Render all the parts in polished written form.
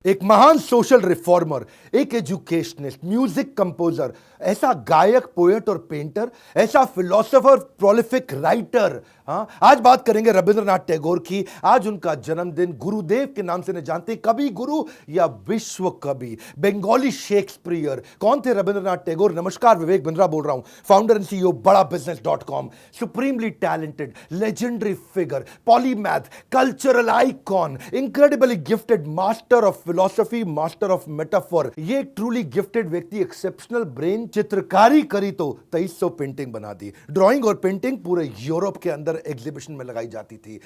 एक महान social reformer, एक एजुकेशनिस्ट, म्यूजिक कंपोजर, ऐसा गायक, पोएट और पेंटर, ऐसा फिलोसोफर, प्रोलिफिक राइटर। हाँ, आज बात करेंगे रविंद्रनाथ टैगोर की। आज उनका जन्मदिन। गुरुदेव के नाम से न जानते, कवि गुरु या विश्व कवि, बंगाली शेक्सपियर। कौन थे रविंद्रनाथ टैगोर? नमस्कार, विवेक बिंद्रा बोल रहा हूं, फाउंडर एंड सीईओ बड़ा बिजनेस.com। Supremely talented, legendary figure, polymath, cultural icon, incredibly gifted, master of philosophy, master of metaphor. ये ट्रूली गिफ्टेड व्यक्ति, एक्सेप्शनल ब्रेन। चित्रकारी करी तो 2300 पेंटिंग बना दी। ड्राइंग और पेंटिंग पूरे यूरोप के अंदर एग्जीबिशन में लगाई जाती थी।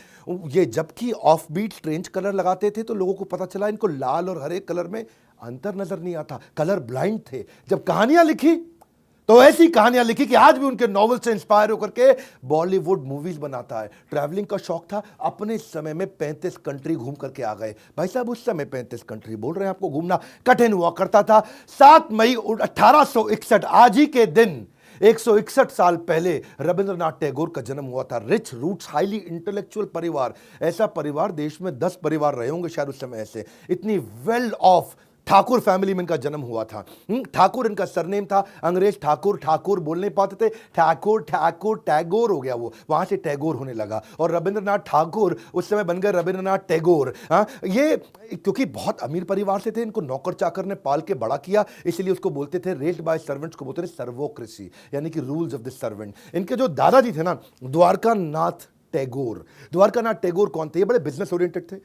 ये जबकि ऑफ बीट स्ट्रेंज कलर लगाते थे तो लोगों को पता चला इनको लाल और हरे कलर में अंतर नजर नहीं आता, कलर ब्लाइंड थे। जब कहानियां लिखी तो ऐसी कहानियां लिखी कि आज भी उनके नॉवल से इंस्पायर होकर के बॉलीवुड मूवीज बनाता है। ट्रैवलिंग का शौक था, अपने समय में 35 कंट्री घूम करके आ गए। भाई साहब, उस समय 35 कंट्री बोल रहे हैं, आपको घूमना कठिन हुआ करता था। 7 मई 1861, आज ही के दिन 161 साल पहले रविंद्रनाथ टैगोर का जन्म हुआ था। रिच रूट्स, हाईली इंटेलेक्चुअल परिवार। ऐसा परिवार देश में 10 परिवार रहे होंगे शायद उस समय ऐसे। इतनी वेल ऑफ ठाकुर फैमिली में इनका जन्म हुआ था। ठाकुर इनका सरनेम था। अंग्रेज ठाकुर ठाकुर बोल नहीं पाते थे, ठाकुर ठाकुर टैगोर हो गया, वो वहां से टैगोर होने लगा। और रविंद्रनाथ ठाकुर उस समय बन गए रविंद्रनाथ टैगोर। ये क्योंकि बहुत अमीर परिवार से थे, इनको नौकर चाकर ने पाल के बड़ा किया, इसलिए उसको बोलते थे, रेस्ड बाय सर्वेंट्स को बोलते थे सर्वोक्रेसी, यानी कि रूल्स ऑफ द सर्वेंट। इनके जो दादाजी थे ना, द्वारकानाथ टैगोर। द्वारकानाथ टैगोर कौन थे? ये बड़े बिजनेस ओरिएंटेड थे।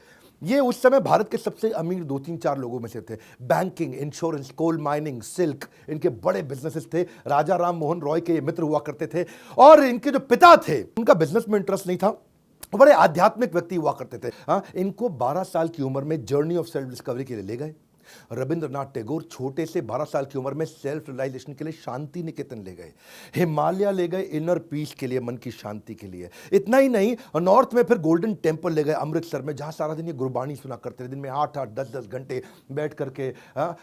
ये उस समय भारत के सबसे अमीर 2-3-4 लोगों में से थे। Banking, insurance, coal mining, silk, इनके बड़े बिजनेसेस थे। राजा राम मोहन रॉय के ये मित्र हुआ करते थे। और इनके जो पिता थे, उनका बिजनेस में इंटरेस्ट नहीं था, बड़े आध्यात्मिक व्यक्ति हुआ करते थे। इनको 12 साल की उम्र में जर्नी ऑफ सेल्फ डिस्कवरी के लिए ले गए। रविंद्रनाथ टैगोर छोटे से 12 साल की उम्र में सेल्फ रियलाइजेशन के लिए शांति निकेतन ले गए, हिमालय ले गए, इनर पीस के लिए, मन की शांति के लिए। इतना ही नहीं, नॉर्थ में फिर गोल्डन टेम्पल ले गए अमृतसर में, जहां सारा दिन ये गुरबानी सुना करते थे। दिन में 8-8, 10-10 घंटे बैठ करके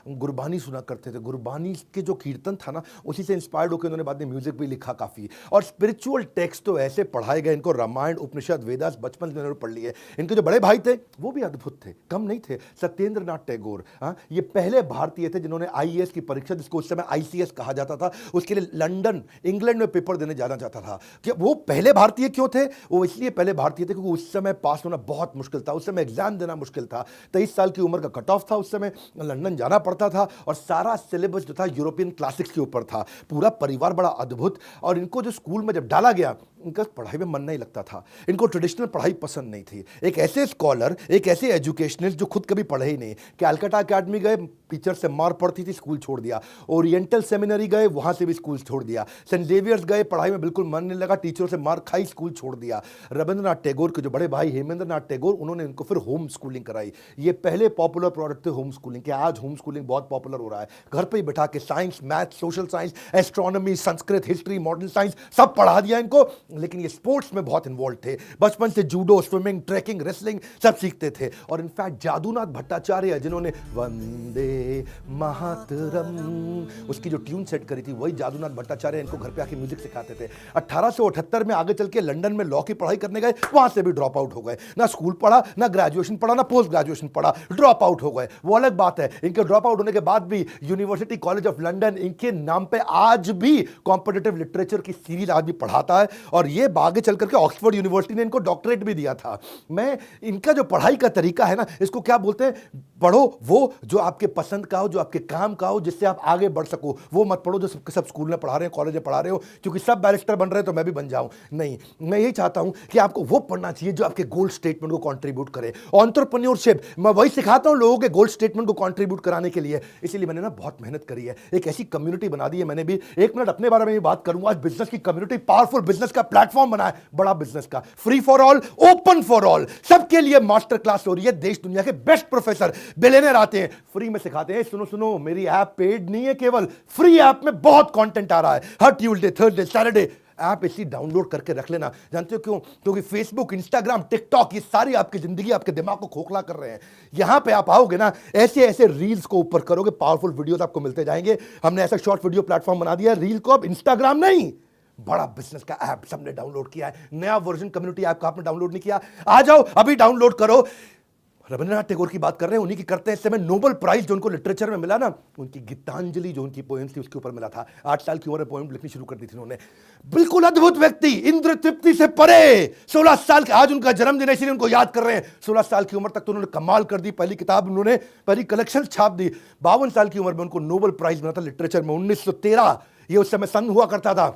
गुरबानी सुना करते थे। गुरबानी के जो कीर्तन था ना, उसी से इंस्पायर्ड होकर उन्होंने बाद में म्यूजिक भी लिखा काफी। और स्पिरिचुअल टेक्स्ट तो ऐसे पढ़ाए गए इनको, रामायण, उपनिषद, वेदास बचपन से उन्होंने पढ़ लिए। इनके जो बड़े भाई थे वो भी अद्भुत थे, कम नहीं थे, सत्येंद्रनाथ टैगोर। ये पहले भारतीय थे जिन्होंने आईएएस की परीक्षा, जिसको उस समय आईसीएस कहा जाता था, उसके लिए लंदन, इंग्लैंड में पेपर देने जाना चाहता था। कि वो पहले भारतीय क्यों थे? वो इसलिए पहले भारतीय थे क्योंकि उस समय पास होना बहुत मुश्किल था, उस समय एग्जाम देना मुश्किल था। 23 साल की उम्र का कट ऑफ था, उस समय लंदन जाना पड़ता था और सारा सिलेबस जो था यूरोपियन क्लासिक्स के ऊपर था। पूरा परिवार बड़ा अद्भुत। और इनको जो स्कूल में जब डाला गया, इनका पढ़ाई में मन नहीं लगता था, इनको ट्रेडिशनल पढ़ाई पसंद नहीं थी। एक ऐसे स्कॉलर, एक ऐसे एजुकेशनिस्ट जो खुद कभी पढ़े ही नहीं, कैलकाटा अकेडमी गए, टीचर से मार पड़ती थी, स्कूल छोड़ दिया। ओरिएंटल सेमिनरी गए, वहां से भी स्कूल छोड़ दिया। सेंट जेवियर्स गए, पढ़ाई में बिल्कुल मन नहीं लगा, टीचरों से मार खाई, स्कूल छोड़ दिया। रविंद्रनाथ टैगोर के जो बड़े भाई हेमेंद्रनाथ टैगोर, उन्होंने इनको फिर होम स्कूलिंग कराई। ये पहले पॉपुलर प्रोडक्ट थे होम स्कूलिंग के। आज होम स्कूलिंग बहुत पॉपुलर हो रहा है, घर पे ही बैठा के science, math, social science, astronomy, Sanskrit, history, modern science सब पढ़ा दिया इनको। लेकिन ये स्पोर्ट्स में बहुत इन्वॉल्व थे, बचपन से जूडो, स्विमिंग, ट्रैकिंग, रेसलिंग सब सीखते थे। और इनफैक्ट जादूनाथ भट्टाचार्य, जिन्होंने वंदे मातरम उसकी जो ट्यून सेट करी थी, वही जादूनाथ भट्टाचार्य इनको घर पे आके म्यूजिक सिखाते थे। 1878 में आगे चल के लंदन में लॉ की पढ़ाई करने गए, वहां से भी ड्रॉप आउट हो गए। ना स्कूल पढ़ा, ना ग्रेजुएशन पढ़ा, ना पोस्ट ग्रेजुएशन पढ़ा, ड्रॉप आउट हो गए। वो अलग बात है, इनके ड्रॉप आउट होने के बाद भी यूनिवर्सिटी कॉलेज ऑफ लंदन इनके नाम पे आज भी कॉम्पिटिटिव लिटरेचर की सीरीज आज भी पढ़ाता है। और ये आगे चल करके ऑक्सफोर्ड यूनिवर्सिटी ने इनको डॉक्टरेट भी दिया था। मैं इनका जो पढ़ाई का तरीका है ना, इसको क्या बोलते हैं, पढ़ो वो जो आपके पसंद का हो, जो आपके काम का हो, जिससे आप आगे बढ़ सको। वो मत पढ़ो जो सबके सब स्कूल में पढ़ा रहे हो, कॉलेज में पढ़ा रहे हो, क्योंकि सब बैरिस्टर बन रहे हैं तो मैं भी बन जाऊं। नहीं, मैं यही चाहता हूं कि आपको वो पढ़ना चाहिए जो आपके गोल स्टेटमेंट को कंट्रीब्यूट करे। एंटरप्रेन्योरशिप, मैं वही सिखाता हूं लोगों के गोल स्टेटमेंट को कंट्रीब्यूट कराने के लिए। इसीलिए मैंने ना बहुत मेहनत करी है, एक ऐसी कम्युनिटी बना दी है मैंने भी। 1 मिनट अपने बारे में भी बात करूंगा। आज बिजनेस की कम्युनिटी, पावरफुल बिजनेस का प्लेटफॉर्म बना है, बड़ा बिजनेस का, free for all, open for all, सबके लिए मास्टर क्लास हो रही है। देश दुनिया के बेस्ट प्रोफेसर, बिलियनर आते हैं, फ्री में सिखाते हैं। सुनो सुनो, मेरी ऐप पेड नहीं है, केवल फ्री ऐप में बहुत कंटेंट आ रहा है। हर ट्यूसडे, थर्सडे, सैटरडे ऐप इसी डाउनलोड करके रख लेना। जानते हो क्यों? क्योंकि फेसबुक, इंस्टाग्राम, टिकटॉक, ये सारी आपकी जिंदगी, आपके दिमाग को खोखला कर रहे हैं। यहां पे आप आओगे ना, ऐसे ऐसे रील्स को ऊपर करोगे, पावरफुल वीडियोस आपको मिलते जाएंगे। हमने ऐसा शॉर्ट वीडियो प्लेटफॉर्म बना दिया है। रील को अब इंस्टाग्राम नहीं, बड़ा बिजनेस का ऐप सबने डाउनलोड किया है। नया वर्जन कम्युनिटी ऐप का आपने डाउनलोड नहीं किया? आ जाओ, अभी डाउनलोड करो। रविंद्रनाथ टैगोर की बात कर रहे हैं, उन्हीं की करते हैं। इस समय नोबेल प्राइज जो उनको लिटरेचर में मिला ना, उनकी गीतांजलि जो उनकी पोएम थी उसके ऊपर मिला था। 8 साल की उम्र में पोएम लिखनी शुरू कर दी थी उन्होंने। बिल्कुल अद्भुत व्यक्ति, इंद्र तृप्ति से परे। 16 साल के, आज उनका जन्मदिन है इसलिए उनको याद कर रहे हैं। 16 साल की उम्र तक तो उन्होंने कमाल कर दी, पहली किताब उन्होंने, पहली कलेक्शन छाप दी। 52 साल की उम्र में उनको नोबेल प्राइज मिला था लिटरेचर में, 1913। ये उस समय सन हुआ करता था।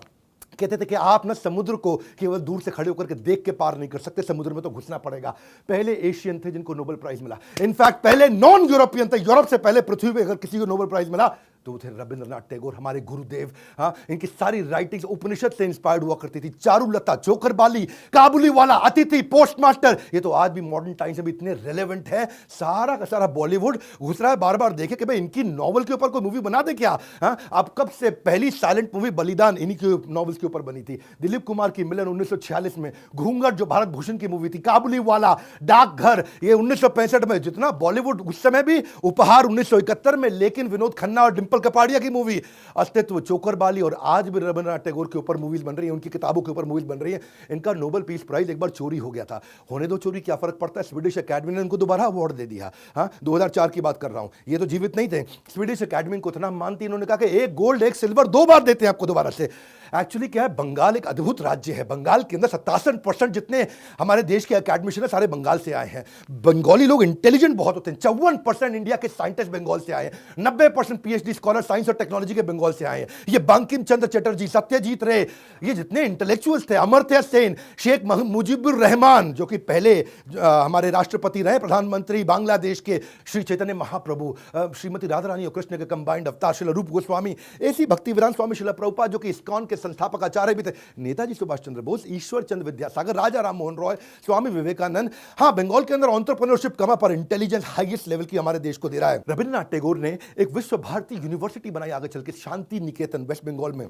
कहते थे कि आप ना समुद्र को केवल दूर से खड़े होकर के देख के पार नहीं कर सकते, समुद्र में तो घुसना पड़ेगा। पहले एशियन थे जिनको नोबेल प्राइज मिला। इनफैक्ट पहले नॉन यूरोपियन थे। यूरोप से पहले पृथ्वी पे अगर किसी को नोबेल प्राइज मिला तो वो थे रविंद्रनाथ टैगोर, हमारे गुरुदेव। हाँ, इनकी सारी राइटिंग्स उपनिषद से इंस्पायर्ड हुआ करती थी। चारुलता, जोकरबाली, काबुली वाला, अतिथि, पोस्टमास्टर, ये तो आज भी मॉडर्न टाइम्स में भी इतने रेलेवेंट है। सारा का सारा बॉलीवुड घुस रहा है। बार बार देखे कि भाई इनकी नॉवल के ऊपर कोई मूवी बना दे क्या। हाँ, अब कब से पहली साइलेंट मूवी बलिदान इन्हीं के नॉवेल्स के ऊपर बनी थी। दिलीप कुमार की मिलन 1946 में, घूंघट जो भारत भूषण की मूवी थी, काबुली वाला, डाकघर ये 1965 में। जितना बॉलीवुड उस समय भी उपहार 1971 में, लेकिन विनोद खन्ना और डिंपल कपाड़िया की मूवी अस्तित्व, चोकरबाली, और आज भी रविंद्रनाथ टैगोर के ऊपर मूवीज बन रही है, उनकी किताबों के ऊपर मूवीज बन रही है। इनका नोबेल पीस प्राइज एक बार चोरी हो गया था, होने दो चोरी, क्या फर्क पड़ता है। स्वीडिश अकेडमी ने उनको दोबारा अवार्ड दे दिया। हाँ, 2004 की बात कर रहा हूं, ये तो जीवित नहीं थे। स्वीडिश अकेडमी को इतना मानती, इन्होंने कहा कि एक गोल्ड एक सिल्वर 2 बार देते हैं आपको दोबारा से। एक्चुअली क्या है, बंगाल एक अद्भुत राज्य है। बंगाल के अंदर 87% जितने हमारे देश के अकेडमिशियन है सारे बंगाल से आए हैं। बंगाली लोग इंटेलिजेंट बहुत होते हैं। 54% इंडिया के साइंटिस्ट बंगाल से आए हैं। 90% पीएचडी स्कॉलर साइंस और टेक्नोलॉजी के बंगाल से आए हैं। ये बंकिम चंद्र चटर्जी, सत्यजीत रे, ये जितने इंटेलेक्चुअल्स थे, अमर्त्य सेन, शेख मुजीबुर रहमान जो कि पहले हमारे राष्ट्रपति रहे, प्रधानमंत्री बांग्लादेश के, श्री चैतन्य महाप्रभु, श्रीमती राधा रानी और कृष्ण के कंबाइंड अवतार श्रील रूप गोस्वामी, ऐसी भक्तिवेदांत स्वामी श्रील प्रभुपाद जो कि इस्कॉन के संस्थापक आचार्य भी थे, नेताजी सुभाष चंद्र बोस, ईश्वर चंद्र विद्यासागर, राजा राम मोहन रॉय, स्वामी विवेकानंद। हाँ, बंगाल के अंदर एंटरप्रेन्योरशिप कमा पर इंटेलिजेंस हाईएस्ट लेवल की हमारे देश को दे रहा है। रविंद्रनाथ टैगोर ने एक विश्व भारती यूनिवर्सिटी बनाई आगे चल के, शांति निकेतन, वेस्ट बंगाल में।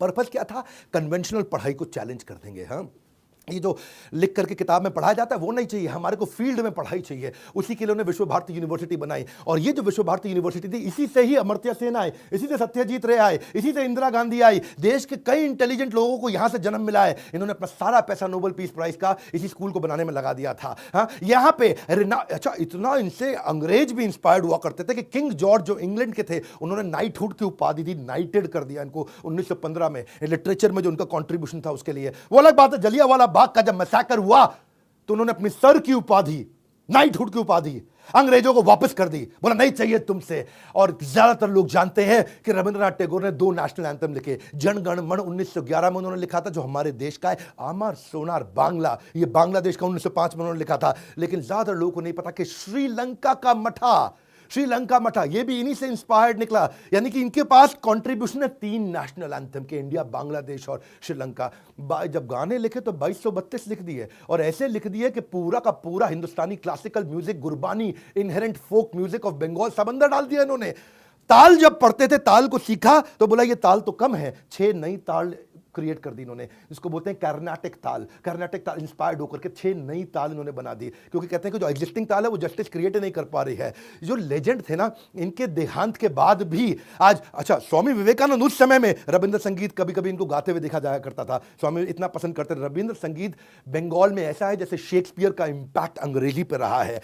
पर्पस क्या था, कन्वेंशनल पढ़ाई को चैलेंज कर देंगे। हाँ, ये जो लिख करके किताब में पढ़ाया जाता है वो नहीं चाहिए, हमारे को फील्ड में पढ़ाई चाहिए। उसी के लिए उन्होंने विश्व भारती यूनिवर्सिटी बनाई। और ये जो विश्व भारती यूनिवर्सिटी थी, इसी से ही अमर्त्य सेन आए, इसी से सत्यजीत रे आए, इसी से इंदिरा गांधी आई। देश के कई इंटेलिजेंट लोगों को यहां से जन्म मिला है। इन्होंने अपना सारा पैसा नोबेल पीस प्राइज का इसी स्कूल को बनाने में लगा दिया था। हाँ, यहाँ पे अच्छा, इतना इनसे अंग्रेज भी इंस्पायर्ड हुआ करते थे कि किंग जॉर्ज जो इंग्लैंड के थे, उन्होंने नाइटहुड की उपाधि दी, नाइटेड कर दिया इनको 1915 में। लिटरेचर में जो उनका कॉन्ट्रीब्यूशन था उसके लिए। वो अलग बात है, जलियांवाला बाग का जब मैसाकर हुआ तो उन्होंने अपनी सर की उपाधि, नाइटहुड की उपाधि अंग्रेजों को वापस कर दी, बोला नहीं चाहिए तुमसे। और ज्यादातर लोग जानते हैं कि रविंद्रनाथ टैगोर ने 2 नेशनल एंथम लिखे। जन गण मन 1911 में उन्होंने लिखा था, जो हमारे देश का है। आमार सोनार बांग्ला, ये बांग्लादेश का 1905 में उन्होंने लिखा था। लेकिन ज्यादातर लोगों को नहीं पता कि श्रीलंका का मठा, श्रीलंका मठा, ये भी इन्हीं से इंस्पायर्ड निकला। यानी कि इनके पास कंट्रीब्यूशन है 3 नेशनल एंथम के, इंडिया, बांग्लादेश और श्रीलंका। जब गाने लिखे तो 2232 लिख दिए, और ऐसे लिख दिए कि पूरा का पूरा Hindustani classical music, Gurbani, inherent folk music of Bengal सब अंदर डाल दिया इन्होंने। ताल जब पढ़ते थे, ताल को सीखा तो बोला ये ताल तो कम है, 6 नई ताल क्रिएट कर दी इन्होंने, जिसको बोलते हैं कर्नाटक ताल। कर्नाटक ताल इंस्पायर्ड होकर के 6 नई ताल इन्होंने बना दी, क्योंकि कहते हैं कि जो एग्जिस्टिंग ताल है वो जस्टिस क्रिएट नहीं कर पा रही है। जो लेजेंड थे ना, इनके देहांत के बाद भी आज, अच्छा, स्वामी विवेकानंद उस समय में रविंद्र संगीत कभी कभी इनको गाते हुए देखा जाया करता था। स्वामी इतना पसंद करते थे। रविंद्र संगीत बंगाल में ऐसा है जैसे शेक्सपियर का इंपैक्ट अंग्रेजी पे रहा है।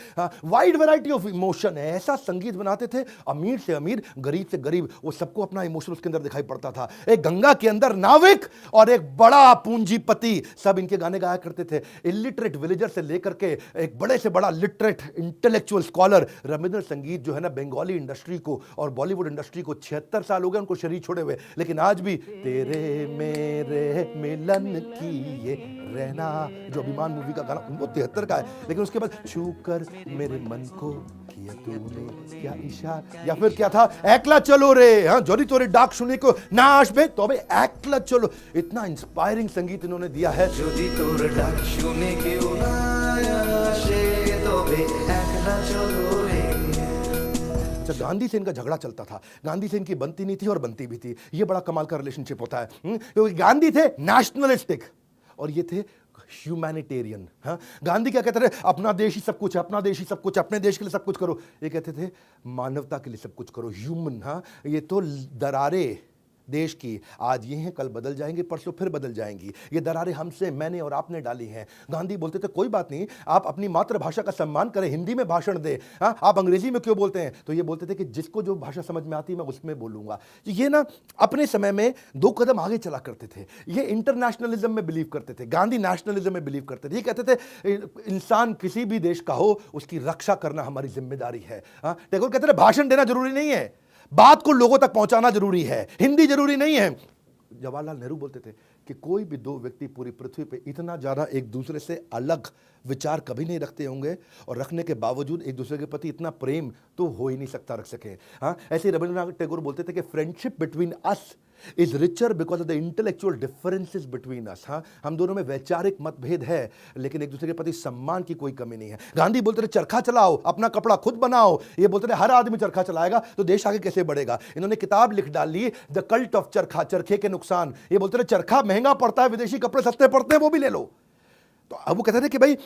वाइड वैरायटी ऑफ इमोशन है, ऐसा संगीत बनाते थे, अमीर से अमीर, गरीब से गरीब, वो सबको अपना इमोशन उसके अंदर दिखाई पड़ता था। एक गंगा के अंदर नाविक और एक बड़ा पूंजीपति, सब इनके गाने गाया करते थे। इलिटरेट विलेजर से लेकर के एक बड़े से बड़ा लिटरेट इंटेलेक्चुअल स्कॉलर। रविंद्र संगीत जो है ना, बंगाली इंडस्ट्री को और बॉलीवुड इंडस्ट्री को 76 साल हो गए उनको शरीर छोड़े हुए, लेकिन आज भी तेरे मेरे मिलन की ये रहना, जो अभिमान मूवी का गाना, वो 73 का है। लेकिन उसके बाद छू कर मेरे मन को किया तूने क्या इशारा, या फिर क्या था, एकला चलो रे, हाँ, जोरी तोरे डाक सुने को ना आसबे तो अबे एकला चलो। इतना इंस्पायरिंग संगीत इन्होंने दिया है। जोरी तोरे डाक सुने क्यों ना आसे तो अबे एकला चलो रे। अच्छा, गांधी से इनका झगड़ा चलता था, गांधी से इनकी बनती नहीं थी और बनती भी थी। ये बड़ा कमाल का रिलेशनशिप होता है, क्योंकि गांधी थे नेशनलिस्टिक और ये थे ह्यूमैनिटेरियन। हाँ, गांधी क्या कहते थे, अपना देश ही सब कुछ है, अपना देश ही सब कुछ, अपने देश के लिए सब कुछ करो। ये कहते थे मानवता के लिए सब कुछ करो, ह्यूमन। हाँ, ये तो दरारे देश की आज ये हैं, कल बदल जाएंगी, परसों फिर बदल जाएंगी। ये दरारें हमसे, मैंने और आपने डाली हैं। गांधी बोलते थे कोई बात नहीं, आप अपनी मातृभाषा का सम्मान करें, हिंदी में भाषण दें, हाँ आप अंग्रेजी में क्यों बोलते हैं? तो ये बोलते थे कि जिसको जो भाषा समझ में आती है मैं उसमें बोलूंगा। ये ना अपने समय में 2 कदम आगे चला करते थे। ये इंटरनेशनलिज्म में बिलीव करते थे, गांधी नेशनलिज्म में बिलीव करते थे। ये कहते थे इंसान किसी भी देश का हो, उसकी रक्षा करना हमारी जिम्मेदारी है। हाँ, टैगोर कहते थे भाषण देना जरूरी नहीं है, बात को लोगों तक पहुंचाना जरूरी है, हिंदी जरूरी नहीं है। जवाहरलाल नेहरू बोलते थे कि कोई भी 2 व्यक्ति पूरी पृथ्वी पे इतना ज्यादा एक दूसरे से अलग विचार कभी नहीं रखते होंगे, और रखने के बावजूद एक दूसरे के प्रति इतना प्रेम तो हो ही नहीं सकता रख सके। हाँ, ऐसे रविंद्रनाथ टैगोर बोलते थे कि friendship between us is richer because of the intellectual differences between us. हाँ, हम दोनों में वैचारिक मतभेद है, लेकिन एक दूसरे के प्रति सम्मान की कोई कमी नहीं है। गांधी बोलते थे चरखा चलाओ, अपना कपड़ा खुद बनाओ। ये बोलते थे हर आदमी चरखा चलाएगा तो देश आगे कैसे बढ़ेगा। इन्होंने किताब लिख डाली द कल्ट ऑफ चरखा, चरखे के नुकसान। ये बोलते थे चरखा महंगा पड़ता है, विदेशी कपड़े सस्ते पड़ते हैं, वो भी ले लो। तो अब वो कहते थे कि भाई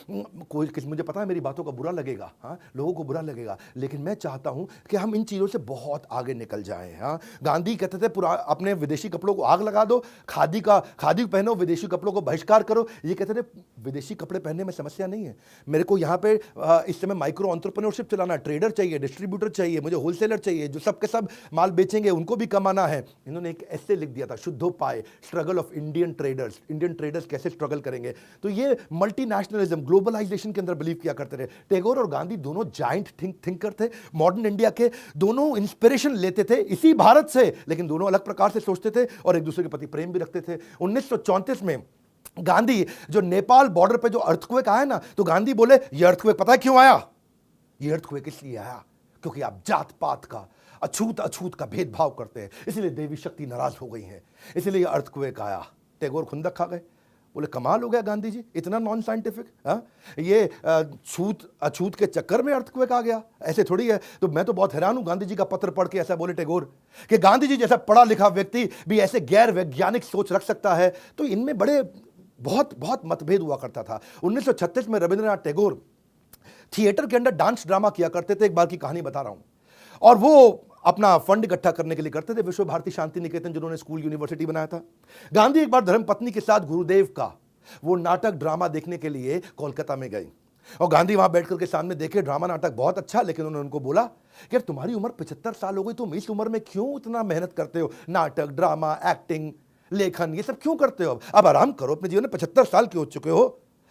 कोई मुझे पता है मेरी बातों का बुरा लगेगा, हाँ लोगों को बुरा लगेगा, लेकिन मैं चाहता हूं कि हम इन चीज़ों से बहुत आगे निकल जाएं। हाँ, गांधी कहते थे पूरा अपने विदेशी कपड़ों को आग लगा दो, खादी पहनो, विदेशी कपड़ों को बहिष्कार करो। ये कहते थे विदेशी कपड़े पहनने में समस्या नहीं है, मेरे को यहाँ पे इस समय माइक्रो एंटरप्रेन्योरशिप चलाना, ट्रेडर चाहिए, डिस्ट्रीब्यूटर चाहिए, मुझे होलसेलर चाहिए, जो सब के सब माल बेचेंगे उनको भी कमाना है। इन्होंने एक ऐसे लिख दिया था, शुद्धोपाय, स्ट्रगल ऑफ इंडियन ट्रेडर्स कैसे स्ट्रगल करेंगे। तो ये मल्टीनेशनलिज्म, ग्लोबलाइजेशन के अंदर बिलीव किया करते थे। टैगोर और गांधी दोनों जाइंट थिंकर थे, मॉडर्न इंडिया के। दोनों इंस्पिरेशन लेते थे इसी भारत से, लेकिन दोनों अलग प्रकार से सोचते थे और एक दूसरे के प्रति प्रेम भी रखते थे। 1934 में गांधी जो नेपाल बॉर्डर पे जो अर्थक्वेक आया ना, तो गांधी बोले ये अर्थक्वेक पता है क्यों आया? ये अर्थक्वेक इसलिए आया क्योंकि आप जात पात का, अछूत का भेदभाव करते हैं, इसलिए देवी शक्ति नाराज हो गई है, इसलिए ये अर्थक्वेक आया। टैगोर खुंदक खा गए, बोले कमाल हो गया गांधी जी, इतना नॉन साइंटिफिक। हाँ, ये अछूत के चक्कर में अर्थक्वेक आ गया, ऐसे थोड़ी है। तो मैं तो बहुत हैरान हूं गांधी जी का पत्र पढ़ के। ऐसा बोले टैगोर कि गांधी जी जैसा पढ़ा लिखा व्यक्ति भी ऐसे गैर वैज्ञानिक सोच रख सकता है। तो इनमें बड़े बहुत मतभेद हुआ करता था। 1936 में रविंद्रनाथ टैगोर थिएटर के अंदर डांस ड्रामा किया करते थे। एक बार की कहानी बता रहा हूं, और वो अपना फंड इकट्ठा करने के लिए करते थे। विश्व भारती शांति निकेतन जिन्होंने स्कूल यूनिवर्सिटी बनाया था। गांधी एक बार धर्मपत्नी के साथ गुरुदेव का वो नाटक ड्रामा देखने के लिए कोलकाता में गए, और गांधी वहां बैठकर के सामने देखे ड्रामा नाटक बहुत अच्छा, लेकिन उन्होंने उनको बोला कि यार तुम्हारी उम्र 75 साल हो गई, तुम इस उम्र में क्यों इतना मेहनत करते हो? नाटक, ड्रामा, एक्टिंग, लेखन, ये सब क्यों करते हो? अब आराम करो, अपने जीवन में 75 साल के हो चुके हो।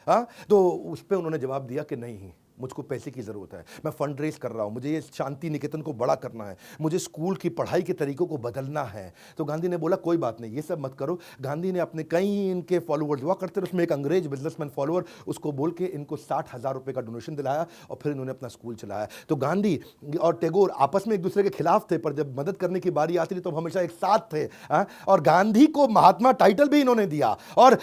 हाँ, तो उस पर उन्होंने जवाब दिया कि नहीं, मुझको पैसे की ज़रूरत है, मैं फंड रेज कर रहा हूँ, मुझे ये शांति निकेतन को बड़ा करना है, मुझे स्कूल की पढ़ाई के तरीकों को बदलना है। तो गांधी ने बोला कोई बात नहीं, ये सब मत करो। गांधी ने अपने कई इनके फॉलोअर्स हुआ करते थे, उसमें एक अंग्रेज बिजनेसमैन फॉलोअर, उसको बोल के इनको 60,000 रुपये का डोनेशन दिलाया, और फिर इन्होंने अपना स्कूल चलाया। तो गांधी और टैगोर आपस में एक दूसरे के खिलाफ थे, पर जब मदद करने की बारी आती थी तो हमेशा एक साथ थे। और गांधी को महात्मा टाइटल भी इन्होंने दिया, और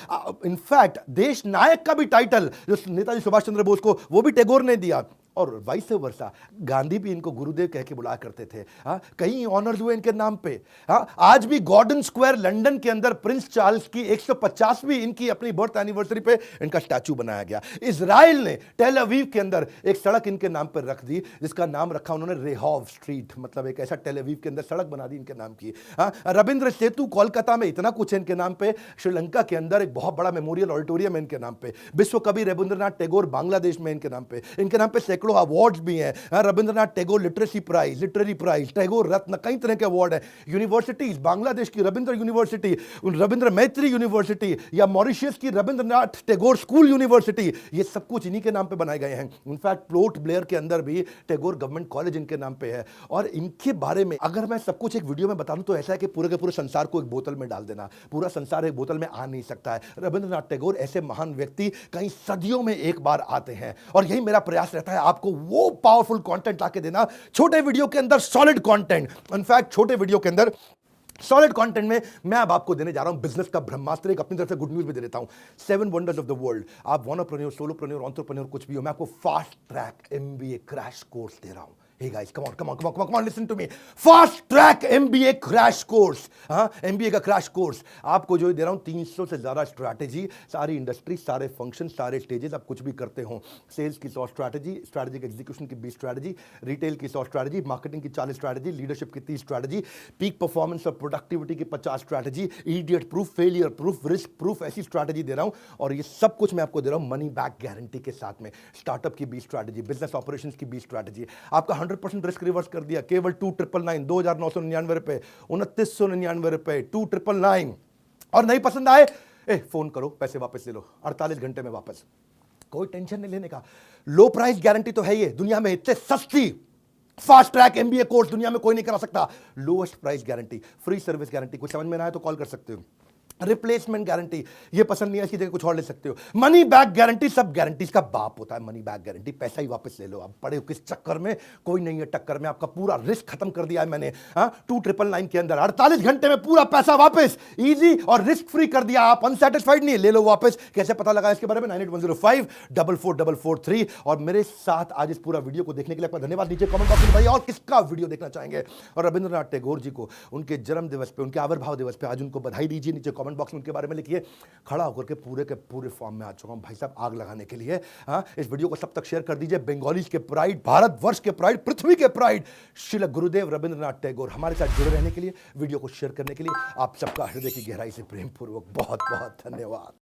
इनफैक्ट देश नायक का भी टाइटल जो नेताजी सुभाष चंद्र बोस को, वो भी टैगोर ने दिया, और वाइस वर्सा। गांधी भी इनको गुरुदेव कह के बुलाया करते थे। हाँ, कई ऑनर्स हुए इनके नाम पे। हाँ, आज भी गॉर्डन स्क्वायर लंदन के अंदर प्रिंस चार्ल्स की 150वीं इनकी अपनी बर्थ एनिवर्सरी पे इनका स्टैचू बनाया गया। इजराइल ने टेल अवीव के अंदर एक सड़क इनके नाम पर रख दी, जिसका नाम रखा उन्होंने रेहॉव स्ट्रीट, मतलब एक ऐसा टेल अवीव के अंदर सड़क बना दी इनके नाम की। हाँ, रविंद्र सेतु कोलकाता में, इतना कुछ है इनके नाम पे। श्रीलंका के अंदर एक बहुत बड़ा मेमोरियल ऑडिटोरियम है इनके नाम पे। विश्व कवि रविंद्रनाथ टैगोर बांग्लादेश में इनके नाम पे सैकड़ों अवार्ड्स भी हैं। Rabindranath Tagore literacy prize, literary prize, Tagore Ratna, कई तरह के अवार्ड हैं। यूनिवर्सिटीज, बांग्लादेश की रविंद्र यूनिवर्सिटी, रविंद्र मैत्री यूनिवर्सिटी, या मॉरिशस की रविंद्रनाथ टैगोर स्कूल यूनिवर्सिटी, ये सब कुछ इन्हीं के नाम पे बनाए गए हैं। इनफैक्ट पोर्ट ब्लेयर के अंदर भी टैगोर गवर्नमेंट कॉलेज इनके नाम पे है। और इनके बारे में अगर मैं सब कुछ एक वीडियो में बता दूं तो ऐसा है कि पूरे के पूरे संसार को एक बोतल में डाल देना, पूरा संसार एक बोतल में आ नहीं सकता है। रविंद्रनाथ टैगोर ऐसे महान व्यक्ति कई सदियों में एक बार आते हैं, और यही मेरा प्रयास रहता है आपको वो पावरफुल कंटेंट लाके देना, छोटे वीडियो के अंदर सॉलिड कंटेंट। इनफैक्ट छोटे वीडियो के अंदर सॉलिड कंटेंट में मैं अब आपको देने जा रहा हूं बिजनेस का ब्रह्मास्त्र। एक अपनी तरफ से गुड न्यूज भी दे देता हूं, 7 वंडर्स ऑफ द वर्ल्ड। आप वॉनरप्रेन्योर, सोलोप्रेन्योर, एंटरप्रेन्योर कुछ भी हो, मैं आपको fast track MBA crash course दे रहा हूं। Hey guys, come on, listen to me. Fast track MBA crash course. हाँ, MBA का क्रैश कोर्स आपको जो दे रहा हूँ 300 से ज़्यादा स्ट्रैटेजी, सारी इंडस्ट्री, सारे फंक्शन, सारे स्टेजेस, आप कुछ भी करते हो। सेल्स की 100 स्ट्रैटेजी, स्ट्रैटेजिक एग्जीक्यूशन की 20 स्ट्रैटेजी, रिटेल की 100 स्ट्रैटेजी, मार्केटिंग की 40 स्ट्रैटेजी, लीडरशिप की 30 स्ट्रैटेजी, पीक परफॉर्मेंस और प्रोडक्टिविटी की 50 strategy, idiot proof, failure proof, risk proof, ऐसी स्ट्रैटेजी दे रहा हूँ। और ये सब कुछ मैं आपको दे रहा हूँ मनी बैक गारंटी के साथ में। स्टार्टअप की 20 स्ट्रैटेजी, बिजनेस ऑपरेशंस की 20 स्ट्रैटेजी, आपका 100% रिस्क रिवर्स कर दिया केवल 2999, 2999 रुपए, 2999 रुपए, 2999। और नहीं पसंद आए, फोन करो, पैसे वापस ले लो 48 घंटे में वापस। कोई टेंशन नहीं लेने का। लो प्राइस गारंटी तो है ये, दुनिया में इतने सस्ती फास्ट ट्रैक एमबीए कोर्स दुनिया में कोई नहीं करा सकता। Lowest price guarantee, free service guarantee, कुछ समझ में ना आए तो कॉल कर सकते हो। रिप्लेसमेंट गारंटी, ये पसंद नहीं है इसकी जगह कुछ और ले सकते हो। मनी बैक गारंटी, सब गारंटीज का बाप होता है मनी बैक गारंटी, पैसा ही वापस ले लो। आप पड़े हो किस चक्कर में, कोई नहीं है टक्कर में, आपका पूरा रिस्क खत्म कर दिया है मैंने। 2999 के अंदर 48 घंटे में पूरा पैसा वापस, इजी और रिस्क फ्री कर दिया। आप अनसेटिस्फाइड नहीं, ले लो वापस। कैसे पता लगा इसके बारे में? 9810544443। और मेरे साथ आज इस पूरा वीडियो को देखने के लिए आपका धन्यवाद। नीचे कमेंट बॉक्स में बताइए और किसका वीडियो देखना चाहेंगे। और रविंद्रनाथ टैगोर जी को उनके जन्म दिवस पे, उनके आविर्भाव दिवस पे आज उनको बधाई दीजिए। नीचे कमेंट बॉक्स में उनके बारे में लिखिए। खड़ा होकर के पूरे फॉर्म में आ चुका हूं भाई साहब, आग लगाने के लिए। इस वीडियो को सब तक शेयर कर दीजिए। बंगालीज के प्राइड, भारतवर्ष के प्राइड, पृथ्वी के प्राइड श्री गुरुदेव रविंद्रनाथ टैगोर हमारे साथ जुड़े रहने के लिए, वीडियो को शेयर करने के लिए आप सबका हृदय की गहराई से प्रेम पूर्वक बहुत बहुत धन्यवाद।